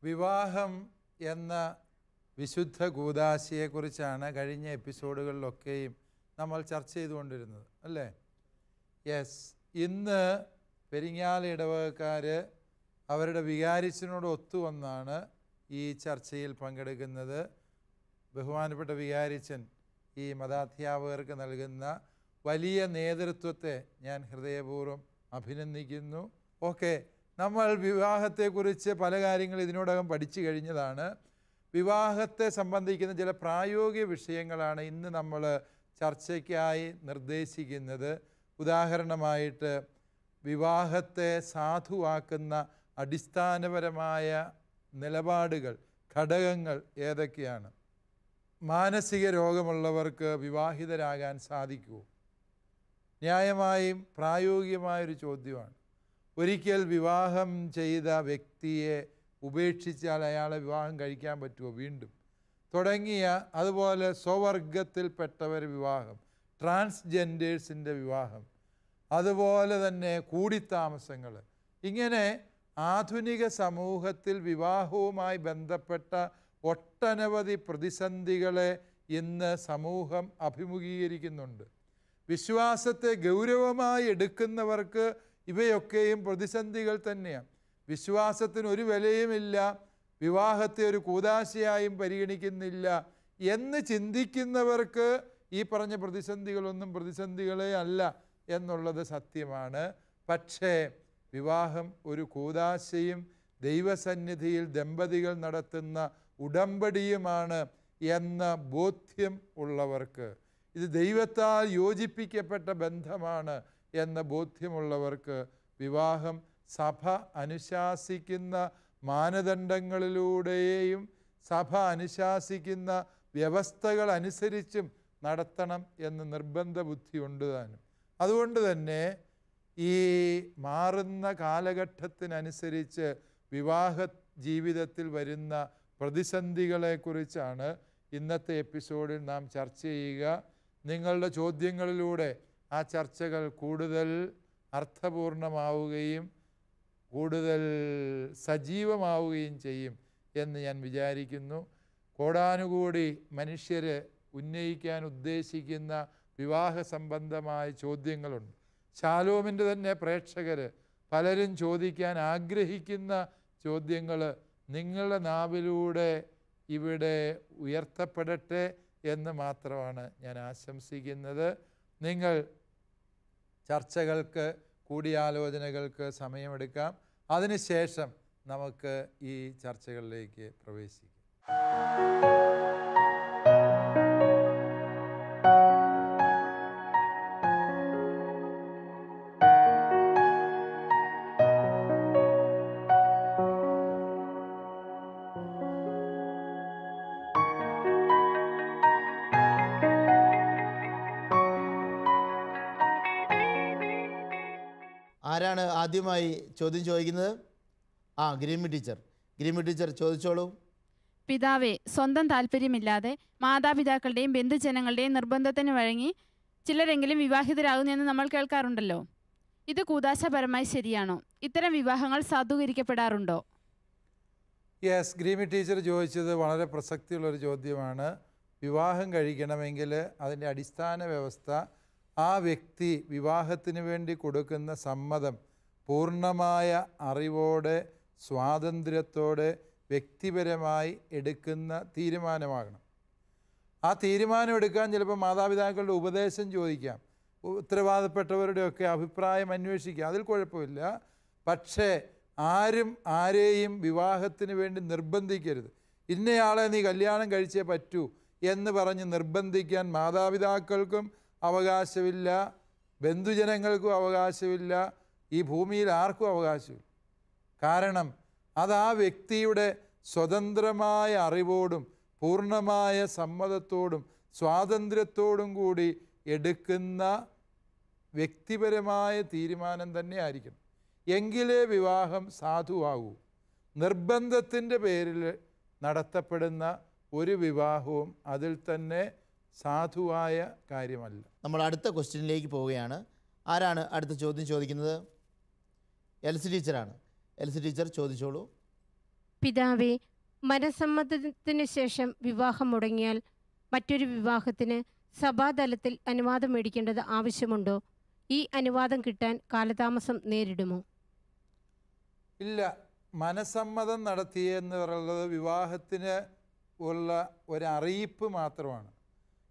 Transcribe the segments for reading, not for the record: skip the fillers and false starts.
വിവാഹം എന്ന വിശുദ്ധ കൂദാശയെക്കുറിച്ചാണ് കഴിഞ്ഞ എപ്പിസോഡുകളിലൊക്കെയും നമ്മൾ ചർച്ച ചെയ്തുകൊണ്ടിരുന്നത് അല്ലേ? യെസ്, ഇന്ന് പെരിങ്ങാല ഇടവകക്കാർ അവരുടെ വികാരിച്ചനോട് ഒത്തുവന്നാണ് ഈ ചർച്ചയിൽ പങ്കെടുക്കുന്നത്. ബഹുമാനപ്പെട്ട വികാരിച്ചൻ ഈ മതാധ്യാപകർക്ക് നൽകുന്ന വലിയ നേതൃത്വത്തെ ഞാൻ ഹൃദയപൂർവ്വം അഭിനന്ദിക്കുന്നു. ഓക്കെ, നമ്മൾ വിവാഹത്തെക്കുറിച്ച് പല കാര്യങ്ങൾ ഇതിനോടകം പഠിച്ചു കഴിഞ്ഞതാണ്. വിവാഹത്തെ സംബന്ധിക്കുന്ന ചില പ്രായോഗിക വിഷയങ്ങളാണ് ഇന്ന് നമ്മൾ ചർച്ചയ്ക്കായി നിർദ്ദേശിക്കുന്നത്. ഉദാഹരണമായിട്ട് വിവാഹത്തെ സാധുവാക്കുന്ന അടിസ്ഥാനപരമായ നിലപാടുകൾ, ഘടകങ്ങൾ ഏതൊക്കെയാണ്? മാനസിക രോഗമുള്ളവർക്ക് വിവാഹിതരാകാൻ സാധിക്കുമോ? ന്യായമായും പ്രായോഗികമായൊരു ചോദ്യമാണ്. ഒരിക്കൽ വിവാഹം ചെയ്ത വ്യക്തിയെ ഉപേക്ഷിച്ചാൽ അയാളെ വിവാഹം കഴിക്കാൻ പറ്റുമോ വീണ്ടും? തുടങ്ങിയ അതുപോലെ സ്വവർഗത്തിൽപ്പെട്ടവർ വിവാഹം, ട്രാൻസ്ജെൻഡേഴ്സിൻ്റെ വിവാഹം, അതുപോലെ തന്നെ കൂടിത്താമസങ്ങൾ, ഇങ്ങനെ ആധുനിക സമൂഹത്തിൽ വിവാഹവുമായി ബന്ധപ്പെട്ട ഒട്ടനവധി പ്രതിസന്ധികളെ ഇന്ന് സമൂഹം അഭിമുഖീകരിക്കുന്നുണ്ട്. വിശ്വാസത്തെ ഗൗരവമായി എടുക്കുന്നവർക്ക് ഇവയൊക്കെയും പ്രതിസന്ധികൾ തന്നെയാണ്. വിശ്വാസത്തിന് ഒരു വിലയുമില്ല, വിവാഹത്തെ ഒരു കൂദാശയായും പരിഗണിക്കുന്നില്ല എന്ന് ചിന്തിക്കുന്നവർക്ക് ഈ പറഞ്ഞ പ്രതിസന്ധികളൊന്നും പ്രതിസന്ധികളേ അല്ല എന്നുള്ളത് സത്യമാണ്. പക്ഷേ വിവാഹം ഒരു കൂദാശയും ദൈവസന്നിധിയിൽ ദമ്പതികൾ നടത്തുന്ന ഉടമ്പടിയുമാണ് എന്ന ബോധ്യം ഉള്ളവർക്ക്, ഇത് ദൈവത്താൽ യോജിപ്പിക്കപ്പെട്ട ബന്ധമാണ് എന്ന ബോധ്യമുള്ളവർക്ക് വിവാഹം സഭ അനുശാസിക്കുന്ന മാനദണ്ഡങ്ങളിലൂടെയും സഭ അനുശാസിക്കുന്ന വ്യവസ്ഥകൾ അനുസരിച്ചും നടത്തണം എന്ന് നിർബന്ധ ബുദ്ധിയുണ്ട് താനും. അതുകൊണ്ട് തന്നെ ഈ മാറുന്ന കാലഘട്ടത്തിനനുസരിച്ച് വിവാഹ ജീവിതത്തിൽ വരുന്ന പ്രതിസന്ധികളെക്കുറിച്ചാണ് ഇന്നത്തെ എപ്പിസോഡിൽ നാം ചർച്ച ചെയ്യുക. നിങ്ങളുടെ ചോദ്യങ്ങളിലൂടെ ആ ചർച്ചകൾ കൂടുതൽ അർത്ഥപൂർണമാവുകയും കൂടുതൽ സജീവമാവുകയും ചെയ്യും എന്ന് ഞാൻ വിചാരിക്കുന്നു. കോടാനുകൂടി മനുഷ്യർ ഉന്നയിക്കാൻ ഉദ്ദേശിക്കുന്ന വിവാഹ സംബന്ധമായ ചോദ്യങ്ങളുണ്ട്. ശാലോമിൻ്റെ തന്നെ പ്രേക്ഷകർ പലരും ചോദിക്കാൻ ആഗ്രഹിക്കുന്ന ചോദ്യങ്ങൾ നിങ്ങളുടെ നാവിലൂടെ ഇവിടെ ഉയർത്തപ്പെടട്ടെ എന്ന് മാത്രമാണ് ഞാൻ ആശംസിക്കുന്നത്. നിങ്ങൾ ചർച്ചകൾക്ക്, കൂടിയാലോചനകൾക്ക് സമയമെടുക്കാം. അതിനുശേഷം നമുക്ക് ഈ ചർച്ചകളിലേക്ക് പ്രവേശിക്കാം. ആരാണ് ആദ്യമായി ചോദ്യം ചോദിക്കുന്നത്? ഗ്രീമി ടീച്ചർ ചോദിച്ചോളൂ. പിതാവേ, സ്വന്തം താല്പര്യമില്ലാതെ മാതാപിതാക്കളുടെയും ബന്ധുജനങ്ങളുടെയും നിർബന്ധത്തിന് വഴങ്ങി ചിലരെങ്കിലും വിവാഹിതരാകുന്നെന്ന് നമ്മൾ കേൾക്കാറുണ്ടല്ലോ. ഇത് കൂദാശപരമായി ശരിയാണോ? ഇത്തരം വിവാഹങ്ങൾ സാധൂകരിക്കപ്പെടാറുണ്ടോ? യെസ്, ഗ്രീമി ടീച്ചർ ചോദിച്ചത് വളരെ പ്രസക്തിയുള്ളൊരു ചോദ്യമാണ്. വിവാഹം കഴിക്കണമെങ്കിൽ അതിൻ്റെ അടിസ്ഥാന വ്യവസ്ഥ, ആ വ്യക്തി വിവാഹത്തിന് വേണ്ടി കൊടുക്കുന്ന സമ്മതം പൂർണ്ണമായ അറിവോടെ, സ്വാതന്ത്ര്യത്തോടെ, വ്യക്തിപരമായി എടുക്കുന്ന തീരുമാനമാകണം. ആ തീരുമാനം എടുക്കാൻ ചിലപ്പോൾ മാതാപിതാക്കളുടെ ഉപദേശം ചോദിക്കാം, ഉത്തരവാദപ്പെട്ടവരുടെയൊക്കെ അഭിപ്രായം അന്വേഷിക്കാം, അതിൽ കുഴപ്പമില്ല. പക്ഷേ ആരും ആരെയും വിവാഹത്തിന് വേണ്ടി നിർബന്ധിക്കരുത്. ഇന്നയാളെ നീ കല്യാണം കഴിച്ചേ പറ്റൂ എന്ന് പറഞ്ഞ് നിർബന്ധിക്കാൻ മാതാപിതാക്കൾക്കും അവകാശമില്ല, ബന്ധുജനങ്ങൾക്കും അവകാശമില്ല, ഈ ഭൂമിയിൽ ആർക്കും അവകാശമില്ല. കാരണം അത് ആ വ്യക്തിയുടെ സ്വതന്ത്രമായ അറിവോടും പൂർണ്ണമായ സമ്മതത്തോടും സ്വാതന്ത്ര്യത്തോടും കൂടി എടുക്കുന്ന വ്യക്തിപരമായ തീരുമാനം തന്നെ ആയിരിക്കണം. എങ്കിലേ വിവാഹം സാധുവാകൂ. നിർബന്ധത്തിൻ്റെ പേരിൽ നടത്തപ്പെടുന്ന ഒരു വിവാഹവും അതിൽ തന്നെ സാധുവായ കാര്യമല്ല. നമ്മൾ അടുത്ത ക്വസ്റ്റ്യനിലേക്ക് പോവുകയാണ്. ആരാണ് അടുത്ത ചോദ്യം ചോദിക്കുന്നത്? എൽസി ടീച്ചറാണ്. എൽസി ടീച്ചർ ചോദിച്ചോളൂ. പിതാവേ, മനസ്സമ്മതത്തിന് ശേഷം വിവാഹം മുടങ്ങിയാൽ മറ്റൊരു വിവാഹത്തിന് സഭാതലത്തിൽ അനുവാദം മേടിക്കേണ്ടത് ആവശ്യമുണ്ടോ? ഈ അനുവാദം കിട്ടാൻ കാലതാമസം നേരിടുമോ? ഇല്ല. മനസ്സമ്മതം നടത്തിയെന്ന് പറയുന്നത് വിവാഹത്തിന് ഉള്ള ഒരറിയിപ്പ് മാത്രമാണ്.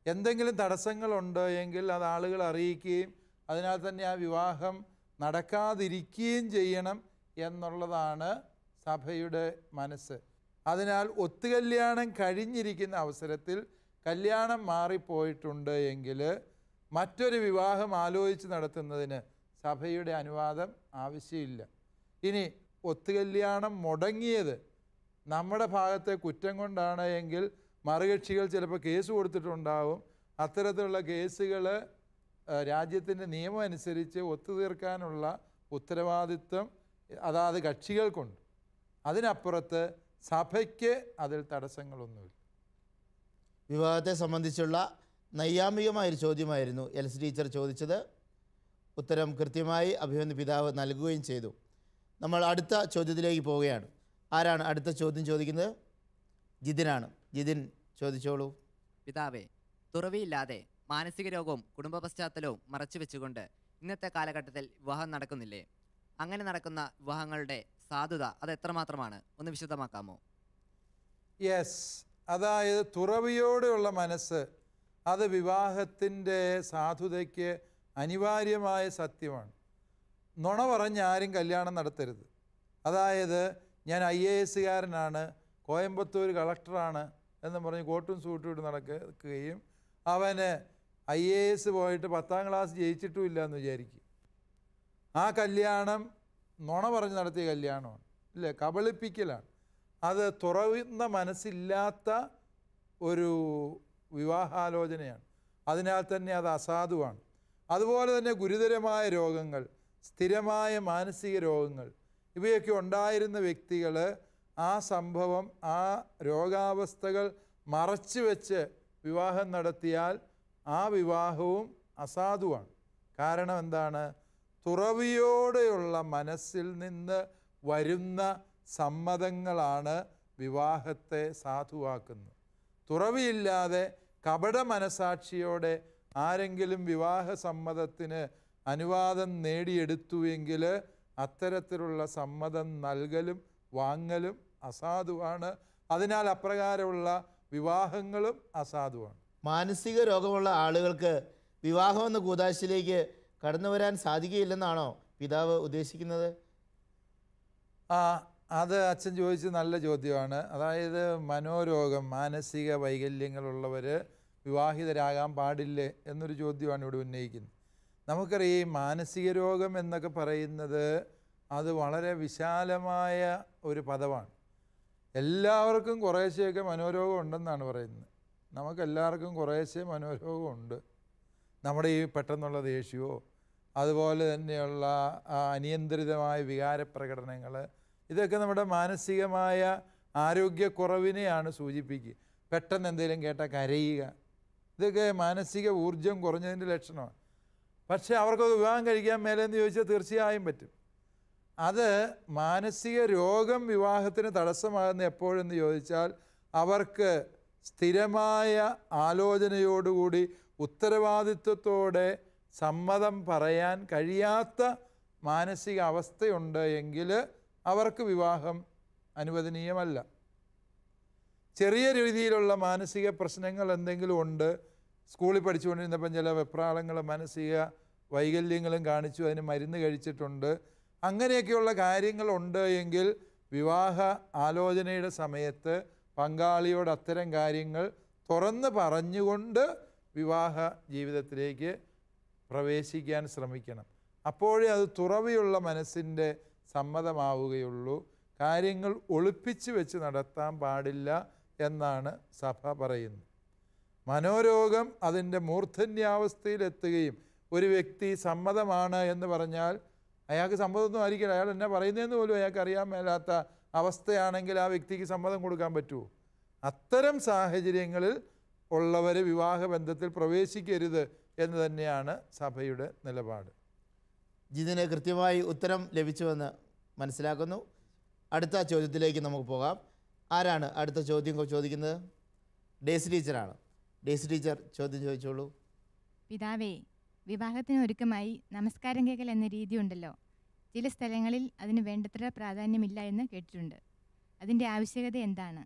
എന്തെങ്കിലും തടസ്സങ്ങളുണ്ടോ എങ്കിൽ അത് ആളുകൾ അറിയിക്കുകയും അതിനാൽ തന്നെ ആ വിവാഹം നടക്കാതിരിക്കുകയും ചെയ്യണം എന്നുള്ളതാണ് സഭയുടെ മനസ്സ്. അതിനാൽ ഒത്തുകല്യാണം കഴിഞ്ഞിരിക്കുന്ന അവസരത്തിൽ കല്യാണം മാറിപ്പോയിട്ടുണ്ട് എങ്കിൽ മറ്റൊരു വിവാഹം ആലോചിച്ച് നടത്തുന്നതിന് സഭയുടെ അനുവാദം ആവശ്യമില്ല. ഇനി ഒത്തുകല്യാണം മുടങ്ങിയത് നമ്മുടെ ഭാഗത്തെ കുറ്റം കൊണ്ടാണ് എങ്കിൽ മറുകക്ഷികൾ ചിലപ്പോൾ കേസ് കൊടുത്തിട്ടുണ്ടാവും. അത്തരത്തിലുള്ള കേസുകൾ രാജ്യത്തിൻ്റെ നിയമം അനുസരിച്ച് ഒത്തുതീർക്കാനുള്ള ഉത്തരവാദിത്വം അതാത് കക്ഷികൾക്കുണ്ട്. അതിനപ്പുറത്ത് സഭയ്ക്ക് അതിൽ തടസ്സങ്ങളൊന്നുമില്ല. വിവാഹത്തെ സംബന്ധിച്ചുള്ള നൈയാമികമായൊരു ചോദ്യമായിരുന്നു എൽസ് ടീച്ചർ ചോദിച്ചത്. ഉത്തരം കൃത്യമായി അഭിമന്യ പിതാവ് നൽകുകയും ചെയ്തു. നമ്മൾ അടുത്ത ചോദ്യത്തിലേക്ക് പോവുകയാണ്. ആരാണ് അടുത്ത ചോദ്യം ചോദിക്കുന്നത്? ജിതിനാണ്. ജിതിൻ ചോദിച്ചോളൂ. പിതാവേ, തുറവിയില്ലാതെ മാനസിക രോഗവും കുടുംബ പശ്ചാത്തലവും മറച്ചു വെച്ചുകൊണ്ട് ഇന്നത്തെ കാലഘട്ടത്തിൽ വിവാഹം നടക്കുന്നില്ലേ? അങ്ങനെ നടക്കുന്ന വിവാഹങ്ങളുടെ സാധുത അത് എത്രമാത്രമാണ്? ഒന്ന് വിശദമാക്കാമോ? യെസ്, അതായത് തുറവിയോടുള്ള മനസ്സ് അത് വിവാഹത്തിൻ്റെ സാധുതയ്ക്ക് അനിവാര്യമായ സത്യമാണ്. നുണ പറഞ്ഞ് ആരും കല്യാണം നടത്തരുത്. അതായത് ഞാൻ IAS-കാരനാണ്, കോയമ്പത്തൂർ കളക്ടറാണ് എന്ന് പറഞ്ഞ് കോട്ടും സൂട്ടും ഇട്ട് നടക്കുകയും അവന് IAS പോയിട്ട് 10ാം ക്ലാസ് ജയിച്ചിട്ടുമില്ല എന്ന് വിചാരിക്കും. ആ കല്യാണം നുണ പറഞ്ഞ് നടത്തിയ കല്യാണമാണ്, ഇല്ലേ? കബളിപ്പിക്കലാണ്. അത് തുറന്ന മനസ്സില്ലാത്ത ഒരു വിവാഹാലോചനയാണ്. അതിനാൽ തന്നെ അത് അസാധുവാണ്. അതുപോലെ തന്നെ ഗുരുതരമായ രോഗങ്ങൾ, സ്ഥിരമായ മാനസിക രോഗങ്ങൾ ഇവയൊക്കെ ഉണ്ടായിരുന്ന വ്യക്തികൾ ആ സംഭവം, ആ രോഗാവസ്ഥകൾ മറച്ചു വെച്ച് വിവാഹം നടത്തിയാൽ ആ വിവാഹവും അസാധുവാണ്. കാരണം എന്താണ്? തുറവിയോടെയുള്ള മനസ്സിൽ നിന്ന് വരുന്ന സമ്മതങ്ങളാണ് വിവാഹത്തെ സാധുവാക്കുന്നത്. തുറവിയില്ലാതെ കപട മനസാക്ഷിയോടെ ആരെങ്കിലും വിവാഹ സമ്മതത്തിന് അനുവാദം നേടിയെടുത്തുവെങ്കിൽ അത്തരത്തിലുള്ള സമ്മതം നൽകലും വാങ്ങലും അസാധുവാണ്. അതിനാൽ അപ്രകാരമുള്ള വിവാഹങ്ങളും അസാധുവാണ്. മാനസിക രോഗമുള്ള ആളുകൾക്ക് വിവാഹം എന്ന കൂദാശയിലേക്ക് കടന്നു വരാൻ സാധിക്കുകയില്ലെന്നാണോ പിതാവ് ഉദ്ദേശിക്കുന്നത്? അത് അച്ഛൻ ചോദിച്ചത് നല്ല ചോദ്യമാണ്. അതായത് മനോരോഗം, മാനസിക വൈകല്യങ്ങളുള്ളവർ വിവാഹിതരാകാൻ പാടില്ലേ എന്നൊരു ചോദ്യമാണ് ഇവിടെ ഉന്നയിക്കുന്നത്. നമുക്കറിയാം, മാനസിക രോഗം എന്നൊക്കെ പറയുന്നത് അത് വളരെ വിശാലമായ ഒരു പദമാണ്. എല്ലാവർക്കും കുറേശ്ശെയൊക്കെ മനോരോഗം ഉണ്ടെന്നാണ് പറയുന്നത്. നമുക്കെല്ലാവർക്കും കുറേശ്ശെ മനോരോഗമുണ്ട്. നമ്മുടെ ഈ പെട്ടെന്നുള്ള ദേഷ്യമോ അതുപോലെ തന്നെയുള്ള അനിയന്ത്രിതമായ വികാരപ്രകടനങ്ങൾ, ഇതൊക്കെ നമ്മുടെ മാനസികമായ ആരോഗ്യക്കുറവിനെയാണ് സൂചിപ്പിക്കുക. പെട്ടെന്ന് എന്തെങ്കിലും കേട്ടാൽ കരയുക, ഇതൊക്കെ മാനസിക ഊർജം കുറഞ്ഞതിൻ്റെ ലക്ഷണമാണ്. പക്ഷേ അവർക്കത് വിവാഹം കഴിക്കാൻ മേലെന്ന് ചോദിച്ചാൽ തീർച്ചയായും പറ്റും. അത് മാനസിക രോഗം വിവാഹത്തിന് തടസ്സമാകുന്ന എപ്പോഴെന്ന് ചോദിച്ചാൽ അവർക്ക് സ്ഥിരമായ ആലോചനയോടുകൂടി ഉത്തരവാദിത്വത്തോടെ സമ്മതം പറയാൻ കഴിയാത്ത മാനസിക അവസ്ഥയുണ്ട് എങ്കിൽ അവർക്ക് വിവാഹം അനുവദനീയമല്ല. ചെറിയ രീതിയിലുള്ള മാനസിക പ്രശ്നങ്ങൾ എന്തെങ്കിലും ഉണ്ട്, സ്കൂളിൽ പഠിച്ചുകൊണ്ടിരുന്നപ്പം ചില വെപ്രാളങ്ങളും മാനസിക വൈകല്യങ്ങളും കാണിച്ചു, അതിന് മരുന്ന് കഴിച്ചിട്ടുണ്ട്, അങ്ങനെയൊക്കെയുള്ള കാര്യങ്ങളുണ്ട് എങ്കിൽ വിവാഹ ആലോചനയുടെ സമയത്ത് പങ്കാളിയോട് അത്തരം കാര്യങ്ങൾ തുറന്ന് പറഞ്ഞുകൊണ്ട് വിവാഹ ജീവിതത്തിലേക്ക് പ്രവേശിക്കാൻ ശ്രമിക്കണം. അപ്പോഴേ അത് തുറവിയുള്ള മനസ്സിൻ്റെ സമ്മതമാവുകയുള്ളൂ. കാര്യങ്ങൾ ഒളിപ്പിച്ച് വെച്ച് നടത്താൻ പാടില്ല എന്നാണ് സഭ പറയുന്നത്. മനോരോഗം അതിൻ്റെ മൂർധന്യാവസ്ഥയിലെത്തുകയും ഒരു വ്യക്തി സമ്മതമാണ് എന്ന് പറഞ്ഞാൽ അയാൾക്ക് സമ്മതമൊന്നും ആയിരിക്കില്ല, അയാൾ എന്നാ പറയുന്നതെന്ന് പോലും അയാൾക്ക് അറിയാൻ മേലാത്ത അവസ്ഥയാണെങ്കിൽ ആ വ്യക്തിക്ക് സമ്മതം കൊടുക്കാൻ പറ്റുമോ? അത്തരം സാഹചര്യങ്ങളിൽ ഉള്ളവർ വിവാഹബന്ധത്തിൽ പ്രവേശിക്കരുത് എന്ന് തന്നെയാണ് സഭയുടെ നിലപാട്. ജിതിന് കൃത്യമായി ഉത്തരം ലഭിച്ചുവെന്ന് മനസ്സിലാക്കുന്നു. അടുത്ത ചോദ്യത്തിലേക്ക് നമുക്ക് പോകാം. ആരാണ് അടുത്ത ചോദ്യം ചോദിക്കുന്നത്? ഡേസി ടീച്ചറാണ്. ഡേസി ടീച്ചർ ചോദ്യം ചോദിച്ചോളൂ. പിതാവേ, വിവാഹത്തിന് ഒരുക്കമായി നമസ്കാരം കേൾക്കൽ എന്ന രീതിയുണ്ടല്ലോ. ചില സ്ഥലങ്ങളിൽ അതിന് വേണ്ടത്ര പ്രാധാന്യമില്ല എന്ന് കേട്ടിട്ടുണ്ട്. അതിൻ്റെ ആവശ്യകത എന്താണ്?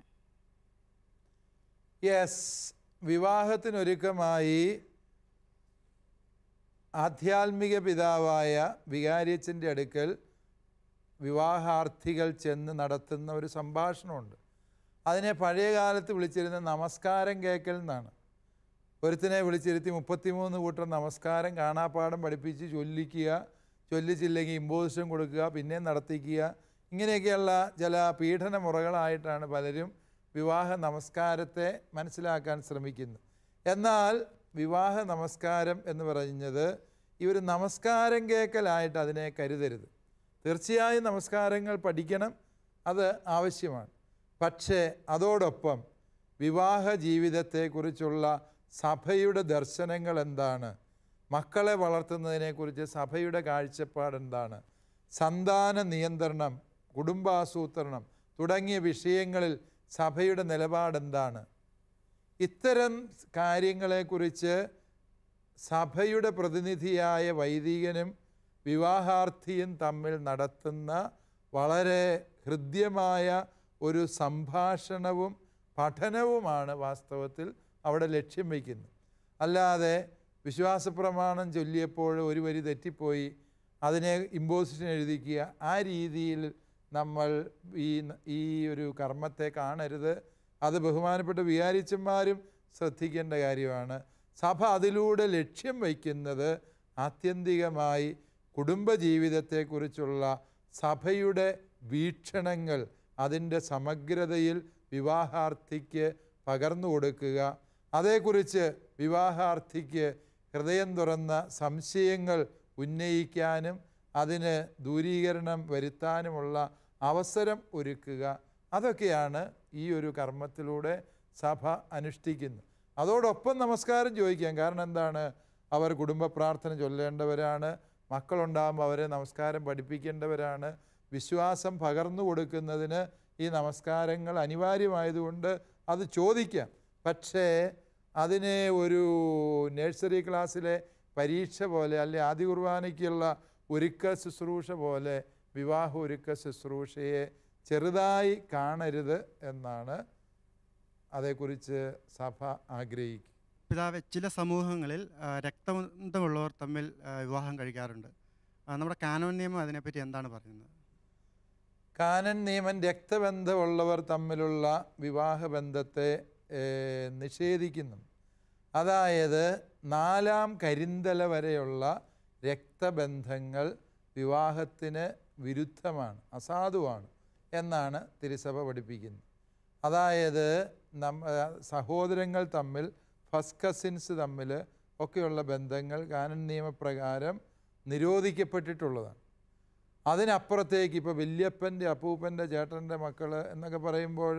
യെസ്, വിവാഹത്തിനൊരുക്കമായി ആധ്യാത്മിക പിതാവായ വികാരിയച്ഛൻ്റെ അടുക്കൽ വിവാഹാർത്ഥികൾ ചെന്ന് നടത്തുന്ന ഒരു സംഭാഷണമുണ്ട്. അതിനെ പഴയ കാലത്ത് വിളിച്ചിരുന്ന നമസ്കാരം കേൾക്കൽ എന്നാണ്. ഒരുത്തിനെ വിളിച്ചിരുത്തി 33 കൂട്ടം നമസ്കാരം കാണാപ്പാഠം പഠിപ്പിച്ച് ചൊല്ലിച്ചില്ലെങ്കിൽ ഇമ്പോസിഷൻ കൊടുക്കുക, പിന്നെ നടത്തിക്കുക. ഇങ്ങനെയൊക്കെയുള്ള ചില പീഡന മുറകളായിട്ടാണ് പലരും വിവാഹ നമസ്കാരത്തെ മനസ്സിലാക്കാൻ ശ്രമിക്കുന്നത്. എന്നാൽ വിവാഹ നമസ്കാരം എന്ന് പറയുന്നത് ഈ ഒരു നമസ്കാരം കേൾക്കലായിട്ട് അതിനെ കരുതരുത്. തീർച്ചയായും നമസ്കാരങ്ങൾ പഠിക്കണം, അത് ആവശ്യമാണ്. പക്ഷേ അതോടൊപ്പം വിവാഹ ജീവിതത്തെക്കുറിച്ചുള്ള സഭയുടെ ദർശനങ്ങൾ എന്താണ്, മക്കളെ വളർത്തുന്നതിനെക്കുറിച്ച് സഭയുടെ കാഴ്ചപ്പാട് എന്താണ്, സന്താന നിയന്ത്രണം, കുടുംബാസൂത്രണം തുടങ്ങിയ വിഷയങ്ങളിൽ സഭയുടെ നിലപാടെന്താണ്, ഇത്തരം കാര്യങ്ങളെക്കുറിച്ച് സഭയുടെ പ്രതിനിധിയായ വൈദികനും വിവാഹാർത്ഥിയും തമ്മിൽ നടത്തുന്ന വളരെ ഹൃദ്യമായ ഒരു സംഭാഷണവും പഠനവുമാണ് വാസ്തവത്തിൽ അവിടെ ലക്ഷ്യം വയ്ക്കുന്നത്. അല്ലാതെ വിശ്വാസപ്രമാണം ചൊല്ലിയപ്പോൾ ഒരു വരി തെറ്റിപ്പോയി അതിനെ ഇമ്പോസിഷൻ എഴുതിക്കുക, ആ രീതിയിൽ നമ്മൾ ഈ ഒരു കർമ്മത്തെ കാണരുത്. അത് ബഹുമാനപ്പെട്ട വികാരിച്ചന്മാരും ശ്രദ്ധിക്കേണ്ട കാര്യമാണ്. സഭ അതിലൂടെ ലക്ഷ്യം വയ്ക്കുന്നത് ആത്യന്തികമായി കുടുംബജീവിതത്തെക്കുറിച്ചുള്ള സഭയുടെ വീക്ഷണങ്ങൾ അതിൻ്റെ സമഗ്രതയിൽ വിവാഹാർത്ഥിക്ക് പകർന്നു കൊടുക്കുക, അതേക്കുറിച്ച് വിവാഹാർത്ഥിക്ക് ഹൃദയം തുറന്ന സംശയങ്ങൾ ഉന്നയിക്കാനും അതിന് ദൂരീകരണം വരുത്താനുമുള്ള അവസരം ഒരുക്കുക. അതൊക്കെയാണ് ഈ ഒരു കർമ്മത്തിലൂടെ സഭ അനുഷ്ഠിക്കുന്നത്. അതോടൊപ്പം നമസ്കാരം ചോദിക്കാം. കാരണം എന്താണ്, അവർ കുടുംബ പ്രാർത്ഥന ചൊല്ലേണ്ടവരാണ്, മക്കളുണ്ടാകുമ്പോൾ അവരെ നമസ്കാരം പഠിപ്പിക്കേണ്ടവരാണ്. വിശ്വാസം പകർന്നു കൊടുക്കുന്നതിന് ഈ നമസ്കാരങ്ങൾ അനിവാര്യമായതുകൊണ്ട് അത് ചോദിക്കാം. പക്ഷേ അതിനെ ഒരു നഴ്സറി ക്ലാസ്സിലെ പരീക്ഷ പോലെ അല്ലെ ആദ്യ കുർബാനയ്ക്കുള്ള ഒരുക്ക ശുശ്രൂഷ പോലെ വിവാഹ ഒരുക്ക ശുശ്രൂഷയെ ചെറുതായി കാണരുത് എന്നാണ് അതേക്കുറിച്ച് സഭ ആഗ്രഹിക്കും. പിതാവെ, ചില സമൂഹങ്ങളിൽ രക്തബന്ധമുള്ളവർ തമ്മിൽ വിവാഹം കഴിക്കാറുണ്ട്. നമ്മുടെ കാനോൻ നിയമം അതിനെപ്പറ്റി എന്താണ് പറയുന്നത്? കാനൻ നിയമം രക്തബന്ധമുള്ളവർ തമ്മിലുള്ള വിവാഹബന്ധത്തെ നിഷേധിക്കുന്നു. അതായത് 4-ാം കരിന്തല വരെയുള്ള രക്തബന്ധങ്ങൾ വിവാഹത്തിന് വിരുദ്ധമാണ്, അസാധുവാണ് എന്നാണ് തിരുസഭ പഠിപ്പിക്കുന്നത്. അതായത് സഹോദരങ്ങൾ തമ്മിൽ, ഫസ്റ്റ് കസിൻസ് തമ്മിൽ ഒക്കെയുള്ള ബന്ധങ്ങൾ കാനൻ നിയമപ്രകാരം നിരോധിക്കപ്പെട്ടിട്ടുള്ളതാണ്. അതിനപ്പുറത്തേക്ക് ഇപ്പോൾ വല്യപ്പൻ്റെ അപ്പൂപ്പൻ്റെ ചേട്ടൻ്റെ മക്കൾ എന്നൊക്കെ പറയുമ്പോൾ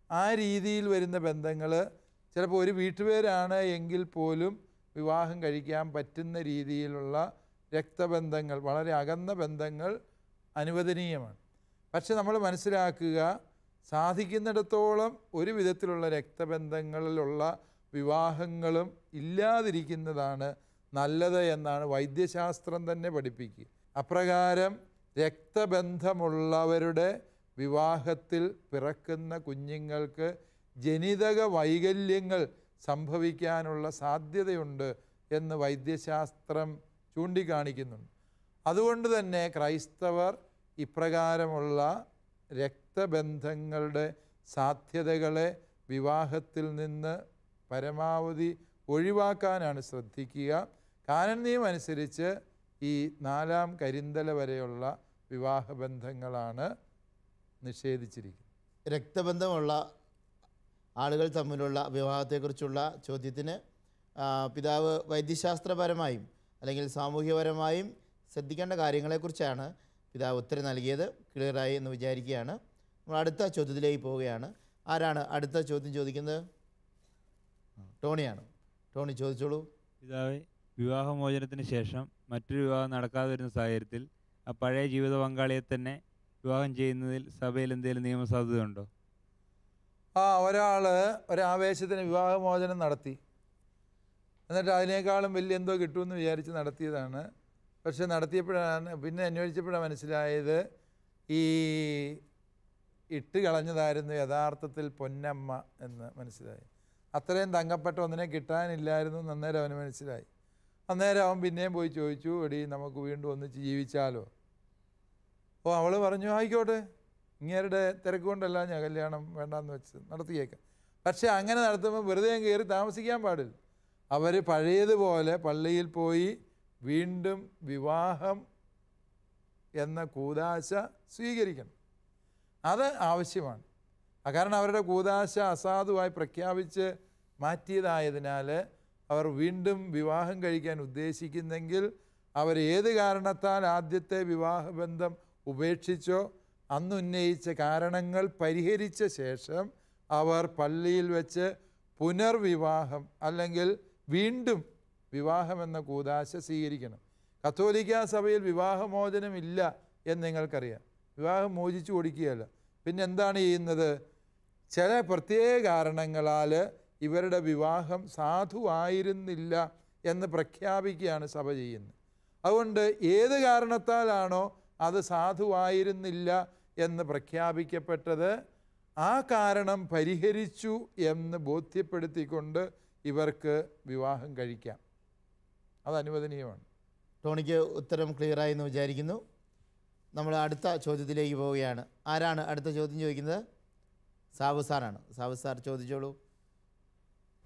ആ രീതിയിൽ വരുന്ന ബന്ധങ്ങൾ ചിലപ്പോൾ ഒരു വീട്ടുപേരാണ് എങ്കിൽ പോലും വിവാഹം കഴിക്കാൻ പറ്റുന്ന രീതിയിലുള്ള രക്തബന്ധങ്ങൾ, വളരെ അകന്ന ബന്ധങ്ങൾ അനുവദനീയമാണ്. പക്ഷെ നമ്മൾ മനസ്സിലാക്കുക, സാധിക്കുന്നിടത്തോളം ഒരു വിധത്തിലുള്ള രക്തബന്ധങ്ങളിലുള്ള വിവാഹങ്ങളും ഇല്ലാതിരിക്കുന്നതാണ് നല്ലത് എന്നാണ് വൈദ്യശാസ്ത്രം തന്നെ പഠിപ്പിക്കുക. അപ്രകാരം രക്തബന്ധമുള്ളവരുടെ വിവാഹത്തിൽ പിറക്കുന്ന കുഞ്ഞുങ്ങൾക്ക് ജനിതക വൈകല്യങ്ങൾ സംഭവിക്കാനുള്ള സാധ്യതയുണ്ട് എന്ന് വൈദ്യശാസ്ത്രം ചൂണ്ടിക്കാണിക്കുന്നുണ്ട്. അതുകൊണ്ട് തന്നെ ക്രൈസ്തവർ ഇപ്രകാരമുള്ള രക്തബന്ധങ്ങളുടെ സാധ്യതകളെ വിവാഹത്തിൽ നിന്ന് പരമാവധി ഒഴിവാക്കാനാണ് ശ്രദ്ധിക്കുക. കാനൻ നിയമം അനുസരിച്ച് ഈ 4-ാം കരിന്തല വരെയുള്ള വിവാഹബന്ധങ്ങളാണ് നിഷേധിച്ചിരിക്കുന്നത്. രക്തബന്ധമുള്ള ആളുകൾ തമ്മിലുള്ള വിവാഹത്തെക്കുറിച്ചുള്ള ചോദ്യത്തിന് പിതാവ് വൈദ്യശാസ്ത്രപരമായും അല്ലെങ്കിൽ സാമൂഹ്യപരമായും ശ്രദ്ധിക്കേണ്ട കാര്യങ്ങളെക്കുറിച്ചാണ് പിതാവ് ഉത്തരം നൽകിയത്. ക്ലിയറായി എന്ന് വിചാരിക്കുകയാണ്. നമ്മൾ അടുത്ത ചോദ്യത്തിലേക്ക് പോവുകയാണ്. ആരാണ് അടുത്ത ചോദ്യം ചോദിക്കുന്നത്? ടോണിയാണ്. ടോണി ചോദിച്ചോളൂ. പിതാവേ, വിവാഹമോചനത്തിന് ശേഷം മറ്റൊരു വിവാഹം നടക്കാതെ വരുന്ന സാഹചര്യത്തിൽ ആ പഴയ ജീവിത പങ്കാളിയെ തന്നെ വിവാഹം ചെയ്യുന്നതിൽ സഭയിൽ എന്തെങ്കിലും നിയമസാധുതയുണ്ടോ? ഒരാൾ ഒരാവേശത്തിന് വിവാഹമോചനം നടത്തി, എന്നിട്ട് അതിനേക്കാളും വലിയ എന്തോ കിട്ടുമെന്ന് വിചാരിച്ച് നടത്തിയതാണ്. പക്ഷെ നടത്തിയപ്പോഴാണ് പിന്നെ അന്വേഷിച്ചപ്പോഴാണ് മനസ്സിലായത് ഈ ഇട്ട് കളഞ്ഞതായിരുന്നു യഥാർത്ഥത്തിൽ പൊന്നമ്മ എന്ന് മനസ്സിലായി. അത്രയും തങ്കപ്പെട്ട ഒന്നിനെ കിട്ടാനില്ലായിരുന്നു എന്ന് അന്നേരം അവന് മനസ്സിലായി. അന്നേരം അവൻ പിന്നെയും പോയി ചോദിച്ചു, എടി നമുക്ക് വീണ്ടും ഒന്നിച്ച് ജീവിച്ചാലോ? അവൾ പറഞ്ഞു ആയിക്കോട്ടെ, ഇങ്ങേരുടെ തിരക്ക് കൊണ്ടല്ല ഞാൻ കല്യാണം വേണ്ടാന്ന് വെച്ച് നടത്തിയേക്കാം. പക്ഷേ അങ്ങനെ നടത്തുമ്പോൾ വെറുതെ കയറി താമസിക്കാൻ പാടില്ല. അവർ പഴയതുപോലെ പള്ളിയിൽ പോയി വീണ്ടും വിവാഹം എന്ന കൂദാശ സ്വീകരിക്കണം. അത് ആവശ്യമാണ്. കാരണം അവരുടെ കൂദാശ അസാധുവായി പ്രഖ്യാപിച്ച് മാറ്റിയതായതിനാൽ അവർ വീണ്ടും വിവാഹം കഴിക്കാൻ ഉദ്ദേശിക്കുന്നെങ്കിൽ അവർ ഏത് കാരണത്താൽ ആദ്യത്തെ വിവാഹബന്ധം ഉപേക്ഷിച്ചോ അന്ന് ഉന്നയിച്ച കാരണങ്ങൾ പരിഹരിച്ച ശേഷം അവർ പള്ളിയിൽ വെച്ച് പുനർവിവാഹം അല്ലെങ്കിൽ വീണ്ടും വിവാഹമെന്ന കൂദാശ സ്വീകരിക്കണം. കത്തോലിക്കാ സഭയിൽ വിവാഹമോചനമില്ല എന്ന് നിങ്ങൾക്കറിയാം. വിവാഹം മോചിച്ചു കൊടുക്കുകയല്ല. പിന്നെ എന്താണ് ചെയ്യുന്നത്? ചില പ്രത്യേക കാരണങ്ങളാൽ ഇവരുടെ വിവാഹം സാധുവായിരുന്നില്ല എന്ന് പ്രഖ്യാപിക്കുകയാണ് സഭ ചെയ്യുന്നത്. അതുകൊണ്ട് ഏത് കാരണത്താലാണോ അത് സാധുവായിരുന്നില്ല എന്ന് പ്രഖ്യാപിക്കപ്പെട്ടത്, ആ കാരണം പരിഹരിച്ചു എന്ന് ബോധ്യപ്പെടുത്തിക്കൊണ്ട് ഇവർക്ക് വിവാഹം കഴിക്കാം. അത് അനുവദനീയമാണ്. ടോണിക്ക് ഉത്തരം ക്ലിയറായി എന്ന് വിചാരിക്കുന്നു. നമ്മൾ അടുത്ത ചോദ്യത്തിലേക്ക് പോവുകയാണ്. ആരാണ് അടുത്ത ചോദ്യം ചോദിക്കുന്നത്? സാബു സാറാണ്. സാബു സാർ ചോദിച്ചോളൂ.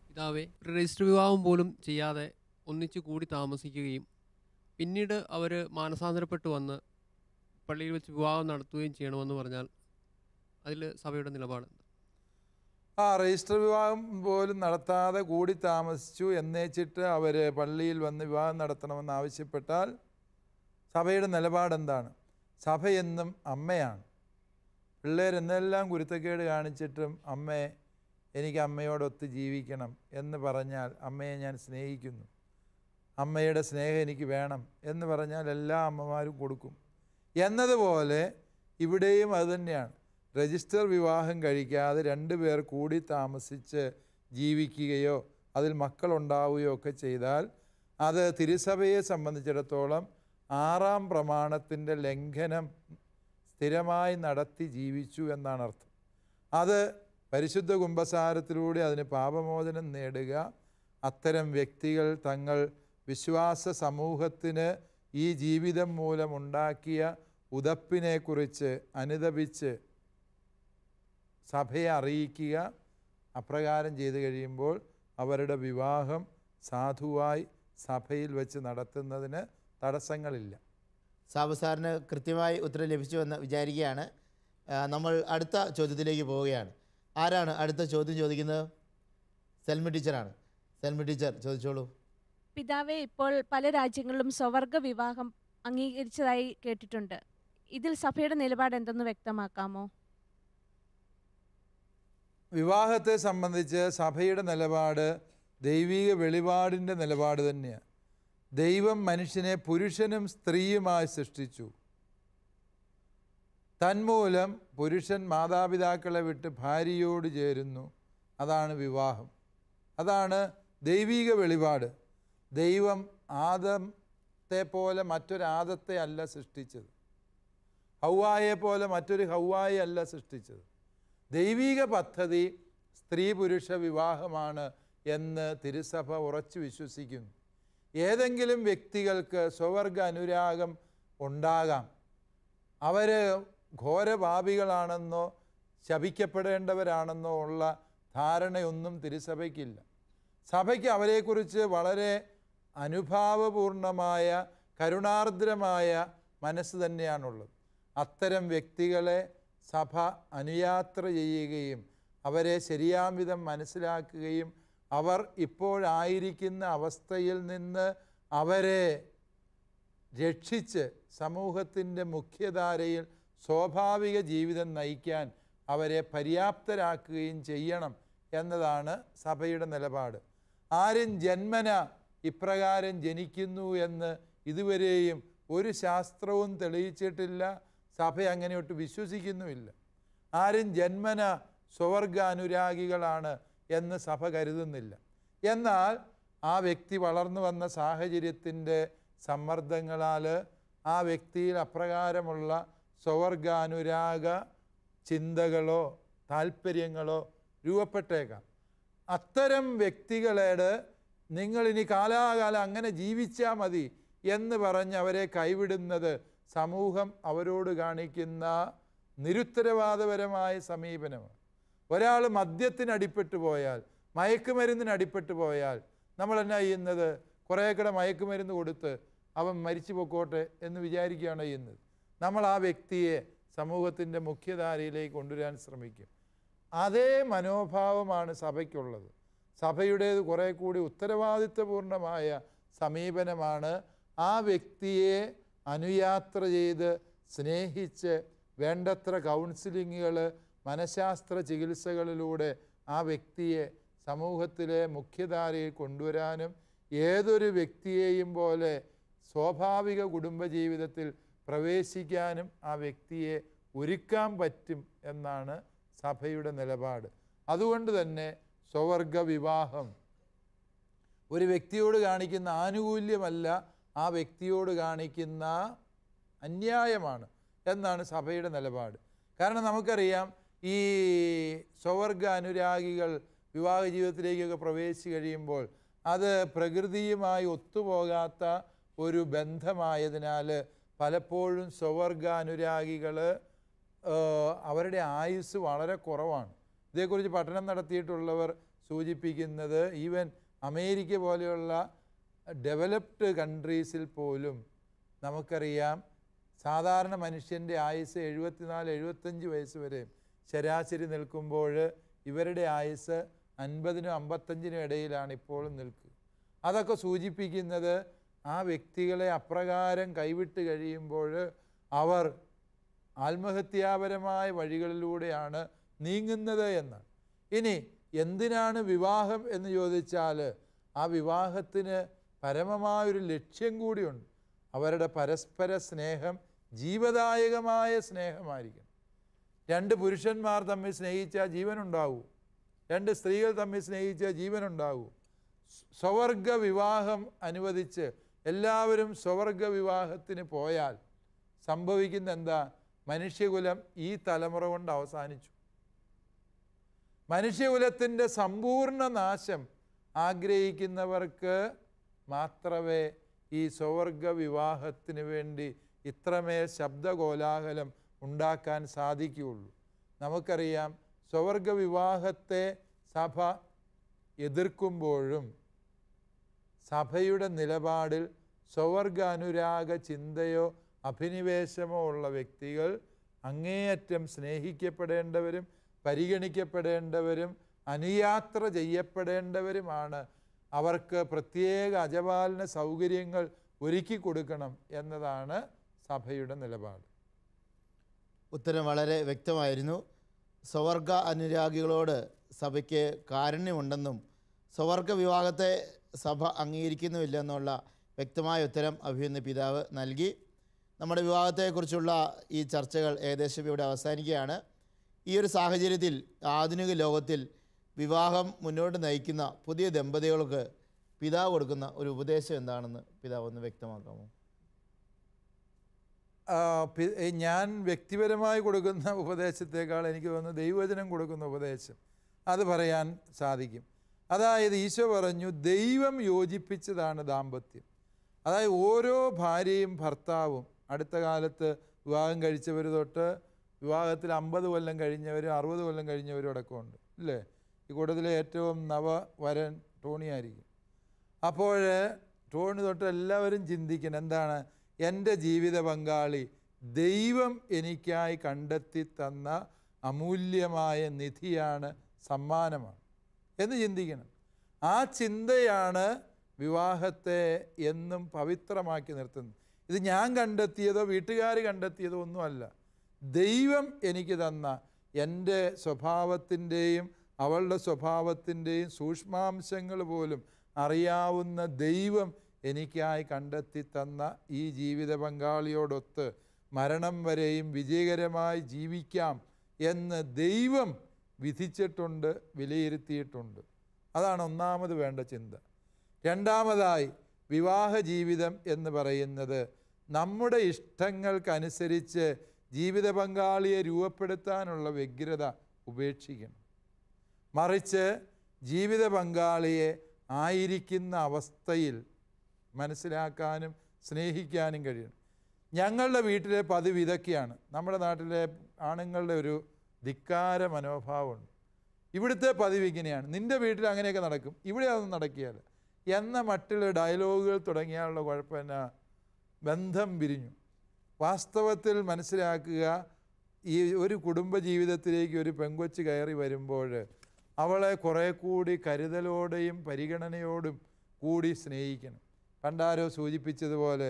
പിതാവേ, രജിസ്റ്റർ വിവാഹം പോലും ചെയ്യാതെ ഒന്നിച്ചു കൂടി താമസിക്കുകയും പിന്നീട് അവർ മാനസാന്തരപ്പെട്ട് വന്ന് പള്ളിയിൽ വെച്ച് വിവാഹം നടത്തുകയും ചെയ്യണമെന്ന് പറഞ്ഞാൽ അതിൽ സഭയുടെ നിലപാട്? രജിസ്റ്റർ വിവാഹം പോലും നടത്താതെ കൂടി താമസിച്ചു എന്നേച്ചിട്ട് അവർ പള്ളിയിൽ വന്ന് വിവാഹം നടത്തണമെന്ന് ആവശ്യപ്പെട്ടാൽ സഭയുടെ നിലപാടെന്താണ്? സഭയെന്നും അമ്മയാണ്. പിള്ളേരെന്നെല്ലാം കുരുത്തക്കേട് കാണിച്ചിട്ടും അമ്മേ, എനിക്ക് അമ്മയോടൊത്ത് ജീവിക്കണം എന്ന് പറഞ്ഞാൽ അമ്മയെ ഞാൻ സ്നേഹിക്കുന്നു, അമ്മയുടെ സ്നേഹം എനിക്ക് വേണം എന്ന് പറഞ്ഞാൽ എല്ലാ അമ്മമാരും കൊടുക്കും എന്നതുപോലെ ഇവിടെയും അതുതന്നെയാണ്. രജിസ്റ്റർ വിവാഹം കഴിക്കാതെ രണ്ടുപേർ കൂടി താമസിച്ച് ജീവിക്കുകയോ അതിൽ മക്കളുണ്ടാവുകയോ ഒക്കെ ചെയ്താൽ അത് തിരുസഭയെ സംബന്ധിച്ചിടത്തോളം 6-ാം പ്രമാണത്തിൻ്റെ ലംഘനം സ്ഥിരമായി നടത്തി ജീവിച്ചു എന്നാണ് അർത്ഥം. അത് പരിശുദ്ധ കുമ്പസാരത്തിലൂടെ അതിന് പാപമോചനം നേടുക, അത്തരം വ്യക്തികൾ തങ്ങൾ വിശ്വാസ സമൂഹത്തിന് ഈ ജീവിതം മൂലമുണ്ടാക്കിയ ഉതപ്പിനെക്കുറിച്ച് അനുതപിച്ച് സഭയെ അറിയിക്കുക, അപ്രകാരം ചെയ്തു കഴിയുമ്പോൾ അവരുടെ വിവാഹം സാധുവായി സഭയിൽ വെച്ച് നടത്തുന്നതിന് തടസ്സങ്ങളില്ല. സാബു സാറിന് കൃത്യമായി ഉത്തരം ലഭിച്ചുവെന്ന് വിചാരിക്കുകയാണ്. നമ്മൾ അടുത്ത ചോദ്യത്തിലേക്ക് പോവുകയാണ്. ആരാണ് അടുത്ത ചോദ്യം ചോദിക്കുന്നത്? സെൽമി ടീച്ചറാണ്. സെൽമി ടീച്ചർ ചോദിച്ചോളൂ. പിതാവേ, ഇപ്പോൾ പല രാജ്യങ്ങളിലും സ്വവർഗ വിവാഹം അംഗീകരിച്ചതായി കേട്ടിട്ടുണ്ട്. ഇതിൽ സഭയുടെ നിലപാട് എന്തെന്ന് വ്യക്തമാക്കാമോ? വിവാഹത്തെ സംബന്ധിച്ച് സഭയുടെ നിലപാട് ദൈവിക വെളിപാടിൻ്റെ നിലപാട് തന്നെയാണ്. ദൈവം മനുഷ്യനെ പുരുഷനും സ്ത്രീയുമായി സൃഷ്ടിച്ചു. തന്മൂലം പുരുഷൻ മാതാപിതാക്കളെ വിട്ട് ഭാര്യയോട് ചേരുന്നു. അതാണ് വിവാഹം. അതാണ് ദൈവിക വെളിപാട്. ദൈവം ആദത്തെ പോലെ മറ്റൊരാദത്തെ അല്ല സൃഷ്ടിച്ചത്. ഹൗവായെ പോലെ മറ്റൊരു ഹൗവായെ അല്ല സൃഷ്ടിച്ചത്. ദൈവിക പദ്ധതി സ്ത്രീ പുരുഷ വിവാഹമാണ് എന്ന് തിരുസഭ ഉറച്ചു വിശ്വസിക്കുന്നു. ഏതെങ്കിലും വ്യക്തികൾക്ക് സ്വവർഗ അനുരാഗം ഉണ്ടാകാം. അവർ ഘോരപാപികളാണെന്നോ ശപിക്കപ്പെടേണ്ടവരാണെന്നോ ഉള്ള ധാരണയൊന്നും തിരുസഭയ്ക്കില്ല. സഭയ്ക്ക് അവരെക്കുറിച്ച് വളരെ അനുഭാവപൂർണമായ കരുണാർദ്രമായ മനസ്സ് തന്നെയാണുള്ളത്. അത്തരം വ്യക്തികളെ സഭ അനുയാത്ര ചെയ്യുകയും അവരെ ശരിയാം വിധം മനസ്സിലാക്കുകയും അവർ ഇപ്പോഴായിരിക്കുന്ന അവസ്ഥയിൽ നിന്ന് അവരെ രക്ഷിച്ച് സമൂഹത്തിൻ്റെ മുഖ്യധാരയിൽ സ്വാഭാവിക ജീവിതം നയിക്കാൻ അവരെ പര്യാപ്തരാക്കുകയും ചെയ്യണം എന്നതാണ് സഭയുടെ നിലപാട്. ആരും ജന്മന ഇപ്രകാരം ജനിക്കുന്നു എന്ന് ഇതുവരെയും ഒരു ശാസ്ത്രവും തെളിയിച്ചിട്ടില്ല, സഭ അങ്ങനെയൊട്ട് വിശ്വസിക്കുന്നുമില്ല. ആരും ജന്മന സ്വവർഗ അനുരാഗികളാണ് എന്ന് സഭ കരുതുന്നില്ല. എന്നാൽ ആ വ്യക്തി വളർന്നു വന്ന സാഹചര്യത്തിൻ്റെ സമ്മർദ്ദങ്ങളാൽ ആ വ്യക്തിയിൽ അപ്രകാരമുള്ള സ്വവർഗാനുരാഗ ചിന്തകളോ താല്പര്യങ്ങളോ രൂപപ്പെട്ടേക്കാം. അത്തരം വ്യക്തികളോട് നിങ്ങളിനി കാലാകാലം അങ്ങനെ ജീവിച്ചാൽ മതി എന്ന് പറഞ്ഞ് അവരെ കൈവിടുന്നത് സമൂഹം അവരോട് കാണിക്കുന്ന നിരുത്തരവാദപരമായ സമീപനമാണ്. ഒരാൾ മദ്യത്തിനടിപ്പെട്ടു പോയാൽ, മയക്കുമരുന്നിനടിപ്പെട്ടു പോയാൽ നമ്മൾ എന്നാ ചെയ്യുന്നത്? കുറേ കൂടെ മയക്കുമരുന്ന് കൊടുത്ത് അവൻ മരിച്ചു പൊക്കോട്ടെ എന്ന് വിചാരിക്കുകയാണ് ചെയ്യുന്നത്. നമ്മൾ ആ വ്യക്തിയെ സമൂഹത്തിൻ്റെ മുഖ്യധാരയിലേക്ക് കൊണ്ടുവരാൻ ശ്രമിക്കും. അതേ മനോഭാവമാണ് സഭയ്ക്കുള്ളത്. സഭയുടേത് കുറേ കൂടി ഉത്തരവാദിത്വപൂർണമായ സമീപനമാണ്. ആ വ്യക്തിയെ അനുയാത്ര ചെയ്ത് സ്നേഹിച്ച് വേണ്ടത്ര കൗൺസിലിങ്ങുകൾ, മനഃശാസ്ത്ര ചികിത്സകളിലൂടെ ആ വ്യക്തിയെ സമൂഹത്തിലെ മുഖ്യധാരയിൽ കൊണ്ടുവരാനും ഏതൊരു വ്യക്തിയെയും പോലെ സ്വാഭാവിക കുടുംബജീവിതത്തിൽ പ്രവേശിക്കാനും ആ വ്യക്തിയെ ഒരുക്കാൻ പറ്റും എന്നാണ് സഭയുടെ നിലപാട്. അതുകൊണ്ട് തന്നെ സ്വവർഗ വിവാഹം ഒരു വ്യക്തിയോട് കാണിക്കുന്ന ആനുകൂല്യമല്ല, ആ വ്യക്തിയോട് കാണിക്കുന്ന അന്യായമാണ് എന്നാണ് സഭയുടെ നിലപാട്. കാരണം നമുക്കറിയാം, ഈ സ്വവർഗ അനുരാഗികൾ വിവാഹ ജീവിതത്തിലേക്കൊക്കെ പ്രവേശിച്ച് കഴിയുമ്പോൾ അത് പ്രകൃതിയുമായി ഒത്തുപോകാത്ത ഒരു ബന്ധമായതിനാൽ പലപ്പോഴും സ്വവർഗ അനുരാഗികൾ അവരുടെ ആയുസ് വളരെ കുറവാണ്. ഇതേക്കുറിച്ച് പഠനം നടത്തിയിട്ടുള്ളവർ സൂചിപ്പിക്കുന്നത് ഈവൻ അമേരിക്ക പോലെയുള്ള ഡെവലപ്ഡ് കൺട്രീസിൽ പോലും നമുക്കറിയാം സാധാരണ മനുഷ്യൻ്റെ ആയുസ് 74-75 വയസ്സ് വരെ ശരാശരി നിൽക്കുമ്പോൾ ഇവരുടെ ആയുസ് 50-55 ഇടയിലാണ് ഇപ്പോഴും നിൽക്കുക. അതൊക്കെ സൂചിപ്പിക്കുന്നത് ആ വ്യക്തികളെ അപ്രകാരം കൈവിട്ട് കഴിയുമ്പോൾ അവർ ആത്മഹത്യാപരമായ വഴികളിലൂടെയാണ് നീങ്ങുന്നത് എന്നാണ്. ഇനി എന്തിനാണ് വിവാഹം എന്ന് ചോദിച്ചാൽ ആ വിവാഹത്തിന് പരമമായൊരു ലക്ഷ്യം കൂടിയുണ്ട്. അവരുടെ പരസ്പര സ്നേഹം ജീവദായകമായ സ്നേഹമായിരിക്കണം. 2 പുരുഷന്മാർ തമ്മിൽ സ്നേഹിച്ചാൽ ജീവനുണ്ടാവൂ, 2 സ്ത്രീകൾ തമ്മിൽ സ്നേഹിച്ചാൽ ജീവനുണ്ടാവൂ. സ്വവർഗ വിവാഹം അനുവദിച്ച് എല്ലാവരും സ്വവർഗ വിവാഹത്തിന് പോയാൽ സംഭവിക്കുന്ന എന്താ? മനുഷ്യകുലം ഈ തലമുറ കൊണ്ട് അവസാനിച്ചു. മനുഷ്യകുലത്തിൻ്റെ സമ്പൂർണ്ണ നാശം ആഗ്രഹിക്കുന്നവർക്ക് മാത്രമേ ഈ സ്വവർഗ വിവാഹത്തിന് വേണ്ടി ഇത്രമേൽ ശബ്ദകോലാഹലം ഉണ്ടാക്കാൻ സാധിക്കുകയുള്ളൂ. നമുക്കറിയാം, സ്വവർഗ വിവാഹത്തെ സഭ എതിർക്കുമ്പോഴും സഭയുടെ നിലപാടിൽ സ്വവർഗ അനുരാഗ ചിന്തയോ അഭിനിവേശമോ ഉള്ള വ്യക്തികൾ അങ്ങേയറ്റം സ്നേഹിക്കപ്പെടേണ്ടവരും പരിഗണിക്കപ്പെടേണ്ടവരും അനുയാത്ര ചെയ്യപ്പെടേണ്ടവരുമാണ്. അവർക്ക് പ്രത്യേക അജപാലന സൗകര്യങ്ങൾ ഒരുക്കി കൊടുക്കണം എന്നതാണ് സഭയുടെ നിലപാട്. ഉത്തരം വളരെ വ്യക്തമായിരുന്നു. സ്വവർഗ അനുരാഗികളോട് സഭയ്ക്ക് കാരുണ്യമുണ്ടെന്നും സ്വവർഗ വിവാഹത്തെ സഭ അംഗീകരിക്കുന്നുമില്ല എന്നുള്ള വ്യക്തമായ ഉത്തരം അഭിമന്യ പിതാവ് നൽകി. നമ്മുടെ വിവാഹത്തെക്കുറിച്ചുള്ള ഈ ചർച്ചകൾ ഏകദേശം ഇവിടെ അവസാനിക്കുകയാണ്. ഈ ഒരു സാഹചര്യത്തിൽ ആധുനിക ലോകത്തിൽ വിവാഹം മുന്നോട്ട് നയിക്കുന്ന പുതിയ ദമ്പതികൾക്ക് പിതാവ് കൊടുക്കുന്ന ഒരു ഉപദേശം എന്താണെന്ന് പിതാവ് ഒന്ന് വ്യക്തമാക്കാമോ? ഞാൻ വ്യക്തിപരമായി കൊടുക്കുന്ന ഉപദേശത്തേക്കാൾ എനിക്ക് തോന്നുന്നു ദൈവവചനം കൊടുക്കുന്ന ഉപദേശം അത് പറയാൻ സാധിക്കും. അതായത് ഈശോ പറഞ്ഞു, ദൈവം യോജിപ്പിച്ചതാണ് ദാമ്പത്യം. അതായത് ഓരോ ഭാര്യയും ഭർത്താവും, അടുത്ത കാലത്ത് വിവാഹം കഴിച്ചവർ തൊട്ട് വിവാഹത്തിൽ 50 കൊല്ലം കഴിഞ്ഞവരും 60 കൊല്ലം കഴിഞ്ഞവരും അടക്കമുണ്ട്, ഇല്ലേ? ഈ കൂട്ടത്തിലെ ഏറ്റവും നവവരൻ ടോണിയായിരിക്കും. അപ്പോൾ ടോണി തൊട്ട് എല്ലാവരും ചിന്തിക്കണം, എന്താണ്? എൻ്റെ ജീവിത പങ്കാളി ദൈവം എനിക്കായി കണ്ടെത്തി തന്ന അമൂല്യമായ നിധിയാണ്, സമ്മാനമാണ് എന്ന് ചിന്തിക്കണം. ആ ചിന്തയാണ് വിവാഹത്തെ എന്നും പവിത്രമാക്കി നിർത്തുന്നത്. ഇത് ഞാൻ കണ്ടെത്തിയതോ വീട്ടുകാർ കണ്ടെത്തിയതോ ഒന്നുമല്ല. ദൈവം എനിക്ക് തന്ന എൻ്റെ സ്വഭാവത്തിൻ്റെയും അവളുടെ സ്വഭാവത്തിൻ്റെയും സൂക്ഷ്മാംശങ്ങൾ പോലും അറിയാവുന്ന ദൈവം എനിക്കായി കണ്ടെത്തി തന്ന ഈ ജീവിത പങ്കാളിയോടൊത്ത് മരണം വരെയും വിജയകരമായി ജീവിക്കാം എന്ന് ദൈവം വിധിച്ചിട്ടുണ്ട്, വിലയിരുത്തിയിട്ടുണ്ട്. അതാണ് ഒന്നാമത് വേണ്ട ചിന്ത. രണ്ടാമതായി, വിവാഹ ജീവിതം എന്ന് പറയുന്നത് നമ്മുടെ ഇഷ്ടങ്ങൾക്കനുസരിച്ച് ജീവിത പങ്കാളിയെ രൂപപ്പെടുത്താനുള്ള വ്യഗ്രത ഉപേക്ഷിക്കണം. മറിച്ച് ജീവിത പങ്കാളിയെ ആയിരിക്കുന്ന അവസ്ഥയിൽ മനസ്സിലാക്കാനും സ്നേഹിക്കാനും കഴിയണം. ഞങ്ങളുടെ വീട്ടിലെ പതിവ് ഇതൊക്കെയാണ്. നമ്മുടെ നാട്ടിലെ ആണുങ്ങളുടെ ഒരു ധിക്കാര മനോഭാവമുണ്ട്. ഇവിടുത്തെ പതിവ് ഇങ്ങനെയാണ്, നിൻ്റെ വീട്ടിൽ അങ്ങനെയൊക്കെ നടക്കും, ഇവിടെ അതൊന്നും നടക്കുകയില്ല എന്ന മറ്റുള്ള ഡയലോഗുകൾ തുടങ്ങിയാലുള്ള കുഴപ്പം എന്നാ, ബന്ധം പിരിഞ്ഞു. വാസ്തവത്തിൽ മനസ്സിലാക്കുക, ഈ ഒരു കുടുംബജീവിതത്തിലേക്ക് ഒരു പെങ്കൊച്ച് കയറി വരുമ്പോൾ അവളെ കുറേ കൂടി കരുതലോടെയും പരിഗണനയോടും കൂടി സ്നേഹിക്കണം. പണ്ടാരോ സൂചിപ്പിച്ചതുപോലെ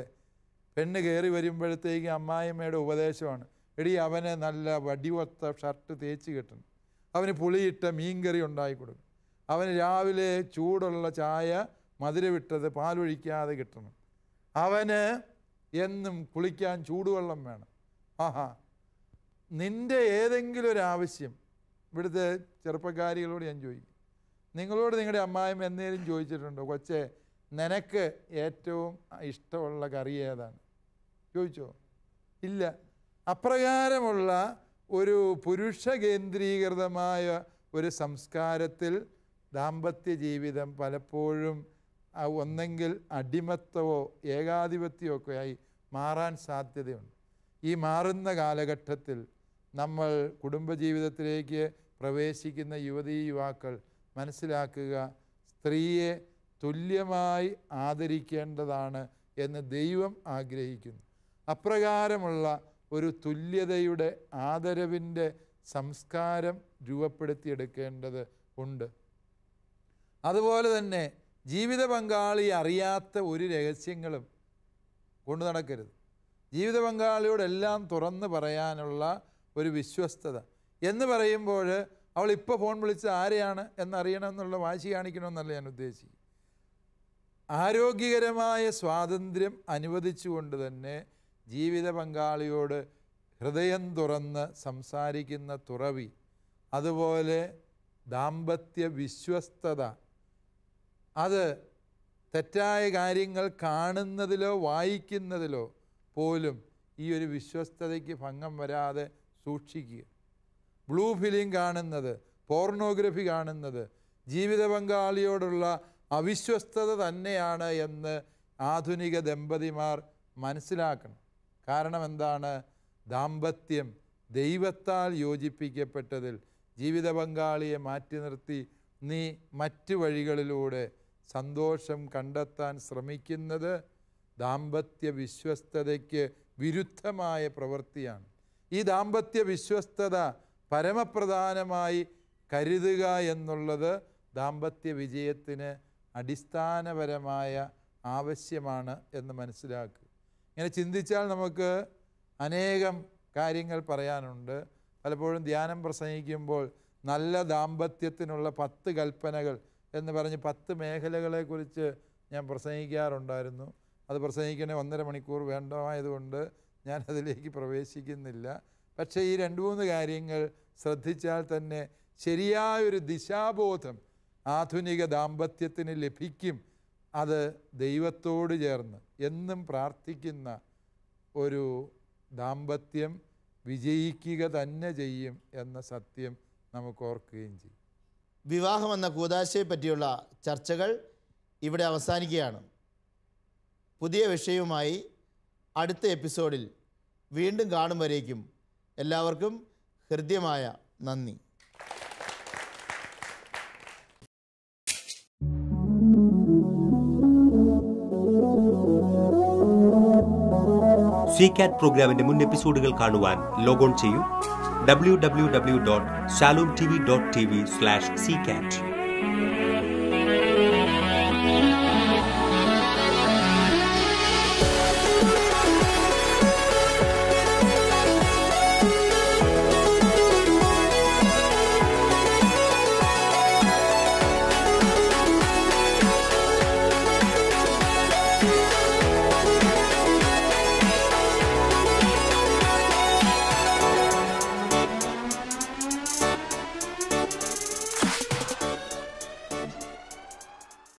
പെണ്ണ് കയറി വരുമ്പോഴത്തേക്ക് അമ്മായിമ്മയുടെ ഉപദേശമാണ്, എടി അവനെ നല്ല വടിവത്ത ഷർട്ട് തേച്ച് കെട്ടണം, അവന് പുളിയിട്ട മീൻകറി ഉണ്ടാക്കി കൊടുക്കണം, അവന് രാവിലെ ചൂടുള്ള ചായ മധുരവിട്ടത് പാലൊഴിക്കാതെ കിട്ടണം, അവന് എന്നും കുളിക്കാൻ ചൂടുവെള്ളം വേണം. ആഹാ, നിൻ്റെ ഏതെങ്കിലും ഒരു ആവശ്യം, ഇവിടുത്തെ ചെറുപ്പക്കാരികളോട് ഞാൻ ചോദിക്കും, നിങ്ങളോട് നിങ്ങളുടെ അമ്മായിമ്മ എന്നേലും ചോദിച്ചിട്ടുണ്ടോ, കൊച്ചേ നിനക്ക് ഏറ്റവും ഇഷ്ടമുള്ള കറി ഏതാണ്? ചോദിച്ചോ? ഇല്ല. അപ്രകാരമുള്ള ഒരു പുരുഷ കേന്ദ്രീകൃതമായ ഒരു സംസ്കാരത്തിൽ ദാമ്പത്യ ജീവിതം പലപ്പോഴും ഒന്നെങ്കിൽ അടിമത്തവോ ഏകാധിപത്യമോ ഒക്കെ ആയി മാറാൻ സാധ്യതയുണ്ട്. ഈ മാറുന്ന കാലഘട്ടത്തിൽ നമ്മൾ കുടുംബജീവിതത്തിലേക്ക് പ്രവേശിക്കുന്ന യുവതീ യുവാക്കൾ മനസ്സിലാക്കുക, സ്ത്രീയെ തുല്യമായി ആദരിക്കേണ്ടതാണ് എന്ന് ദൈവം ആഗ്രഹിക്കുന്നു. അപ്രകാരമുള്ള ഒരു തുല്യതയുടെ ആദരവിൻ്റെ സംസ്കാരം രൂപപ്പെടുത്തിയെടുക്കേണ്ടത് ഉണ്ട്. അതുപോലെ തന്നെ ജീവിത പങ്കാളി അറിയാത്ത ഒരു രഹസ്യങ്ങളും കൊണ്ടു നടക്കരുത്. ജീവിത പങ്കാളിയോടെല്ലാം തുറന്ന് പറയാനുള്ള ഒരു വിശ്വസ്തത എന്ന് പറയുമ്പോൾ അവൾ ഇപ്പോൾ ഫോൺ വിളിച്ച് ആരെയാണ് എന്നറിയണമെന്നുള്ള വാശി കാണിക്കണമെന്നല്ല ഞാൻ ഉദ്ദേശിക്കുന്നത്. ആരോഗ്യകരമായ സ്വാതന്ത്ര്യം അനുവദിച്ചുകൊണ്ട് തന്നെ ജീവിത പങ്കാളിയോട് ഹൃദയം തുറന്ന് സംസാരിക്കുന്ന തുറവി, അതുപോലെ ദാമ്പത്യ വിശ്വസ്തത, അത് തെറ്റായ കാര്യങ്ങൾ കാണുന്നതിലോ വായിക്കുന്നതിലോ പോലും ഈ ഒരു വിശ്വസ്തതയ്ക്ക് ഭംഗം വരാതെ സൂക്ഷിക്കുക. ബ്ലൂ ഫിലിം കാണുന്നത്, പോർണോഗ്രഫി കാണുന്നത് ജീവിത പങ്കാളിയോടുള്ള അവിശ്വസ്തത തന്നെയാണ് എന്ന് ആധുനിക ദമ്പതിമാർ മനസ്സിലാക്കണം. കാരണം എന്താണ്? ദാമ്പത്യം ദൈവത്താൽ യോജിപ്പിക്കപ്പെട്ടതിൽ ജീവിത പങ്കാളിയെ മാറ്റി നിർത്തി നീ മറ്റു വഴികളിലൂടെ സന്തോഷം കണ്ടെത്താൻ ശ്രമിക്കുന്നത് ദാമ്പത്യ വിശ്വസ്തതയ്ക്ക് വിരുദ്ധമായ പ്രവൃത്തിയാണ്. ഈ ദാമ്പത്യ വിശ്വസ്തത പരമപ്രധാനമായി കരുതുക എന്നുള്ളത് ദാമ്പത്യ വിജയത്തിന് അടിസ്ഥാനപരമായ ആവശ്യമാണ് എന്ന് മനസ്സിലാക്കുക. ഇങ്ങനെ ചിന്തിച്ചാൽ നമുക്ക് അനേകം കാര്യങ്ങൾ പറയാനുണ്ട്. പലപ്പോഴും ധ്യാനം പ്രസംഗിക്കുമ്പോൾ നല്ല ദാമ്പത്യത്തിനുള്ള 10 കൽപ്പനകൾ എന്ന് പറഞ്ഞ് 10 മേഖലകളെക്കുറിച്ച് ഞാൻ പ്രസംഗിക്കാറുണ്ടായിരുന്നു. അത് പ്രസംഗിക്കണേ 1.5 മണിക്കൂർ വേണ്ടമായതുകൊണ്ട് ഞാൻ അതിലേക്ക് പ്രവേശിക്കുന്നില്ല. പക്ഷേ ഈ 2-3 കാര്യങ്ങൾ ശ്രദ്ധിച്ചാൽ തന്നെ ശരിയായൊരു ദിശാബോധം ആധുനിക ദാമ്പത്യത്തിന് ലഭിക്കും. അത് ദൈവത്തോട് ചേർന്ന് എന്നും പ്രാർത്ഥിക്കുന്ന ഒരു ദാമ്പത്യം വിജയിക്കുക തന്നെ ചെയ്യും എന്ന സത്യം നമുക്ക് ഓർക്കുകയും ചെയ്യും. വിവാഹമെന്ന കൂദാശയെ പറ്റിയുള്ള ചർച്ചകൾ ഇവിടെ അവസാനിക്കുകയാണ്. പുതിയ വിഷയവുമായി അടുത്ത എപ്പിസോഡിൽ വീണ്ടും കാണും വരേക്കും എല്ലാവർക്കും ഹൃദ്യമായ നന്ദി. CCAT പ്രോഗ്രാമിന്റെ മുൻ എപ്പിസോഡുകൾ കാണുവാൻ ലോഗോൺ ചെയ്യൂ www.shalomtv.tv/ccat.